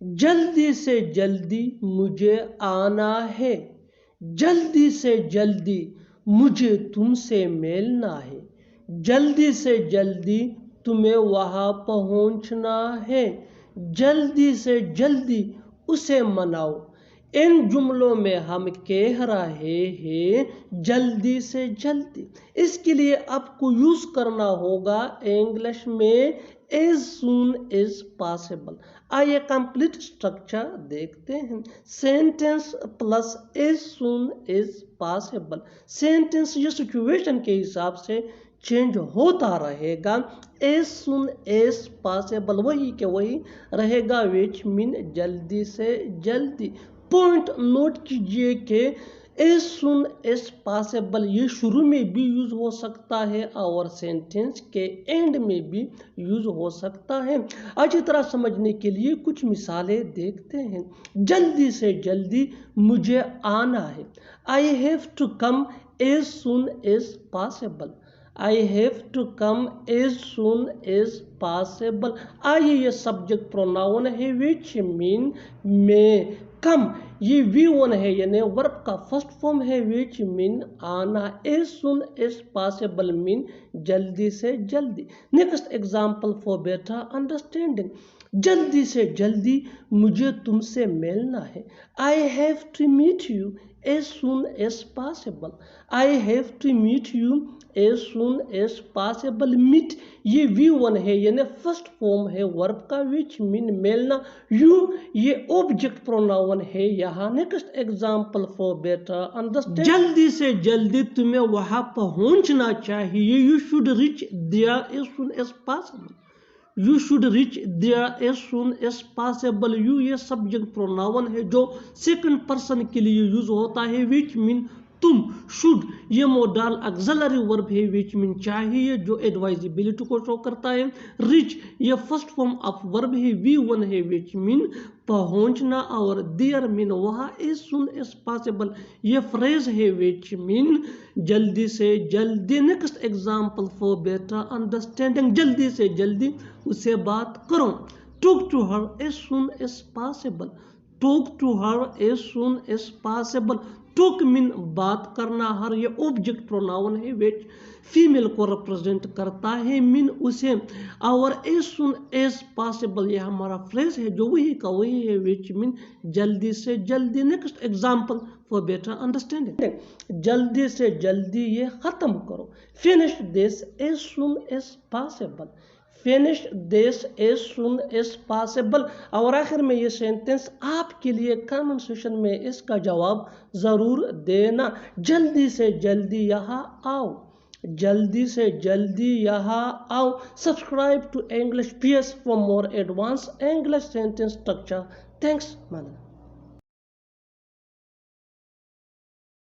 جلدی سے جلدی مجھے آنا ہے، جلدی سے جلدی مجھے تم سے ملنا ہے، جلدی سے جلدی تمہیں وہاں پہنچنا ہے، جلدی سے جلدی اسے مناؤ۔ ان جملوں میں ہم کہہ رہے ہیں جلدی سے جلدی، اس کے لیے آپ کو یوز کرنا ہوگا انگلش میں as soon as possible۔ آئیے کمپلیٹ اسٹرکچر دیکھتے ہیں۔ Sentence plus as soon as possible، sentence یہ سچویشن کے حساب سے چینج ہوتا رہے گا۔ as soon as possible وہی کہ وہی رہے گا، which mean جلدی سے جلدی۔ پوائنٹ نوٹ کیجئے کہ as soon as possible یہ شروع میں بھی یوز ہو سکتا ہے اور سینٹینس کے اینڈ میں بھی یوز ہو سکتا ہے۔ اچھی طرح سمجھنے کے لیے کچھ مثالیں دیکھتے ہیں۔ جلدی سے جلدی مجھے آنا ہے، I have to come as soon as possible۔ I have to come as soon as possible۔ آئیے یہ سبجیکٹ پروناؤن ہے which mean میں، کم یہ V1 ہے یعنی ورب کا فرسٹ فارم ہے which mean آنا۔ as soon as possible mean جلدی سے جلدی۔ Next example for better understanding, جلدی سے جلدی مجھے تم سے ملنا ہے، I have to meet you as soon as possible۔ I have to meet you as soon as possible۔ meet یہ V1 ہے یعنی فرسٹ فارم ہے ورب کا which mean ملنا، you یہ آبجیکٹ پروناؤن ہے یہاں۔ Next example for better understand, جلدی سے جلدی تمہیں وہاں پہنچنا چاہیے، you should reach there as soon as possible۔ You should reach there as soon as possible۔ you یہ سبجیکٹ پروناؤن ہے جو سیکنڈ پرسن کے لیے یوز ہوتا ہے which mean تم۔ should یہ موڈل آگزیلری ورب ہے which mean چاہیے جو ایڈوائزیبلٹی کو شو کرتا ہے۔ reach یہ فرسٹ فارم آف ورب ہے V1 ہے which mean پہنچنا، اور there mean وہاں، as soon as possible یہ فریز ہے which mean جلدی سے جلدی۔ Next example for better understanding, جلدی سے جلدی اسے بات کرو، talk to her as soon as possible۔ talk to her as soon as possible۔ talk mean بات کرنا، ہر یہ آبجیکٹ پروناؤن ہے which فیمیل کو ریپرزینٹ کرتا ہے mean اسے، اور as soon as possible یہ ہمارا فریز ہے جو وہی کا وہی ہے which mean جلدی سے جلدی۔ Next example for better understanding, جلدی سے جلدی یہ ختم کرو، finish this as soon as possible۔ finish this as soon as possible۔ اور آخر میں یہ سینٹینس آپ کے لیے کامنٹ سیشن میں اس کا جواب ضرور دینا۔ جلدی سے جلدی یہاں آؤ، جلدی سے جلدی یہاں آؤ۔ Subscribe to English PS for more advanced English sentence structure۔ Thanks, man۔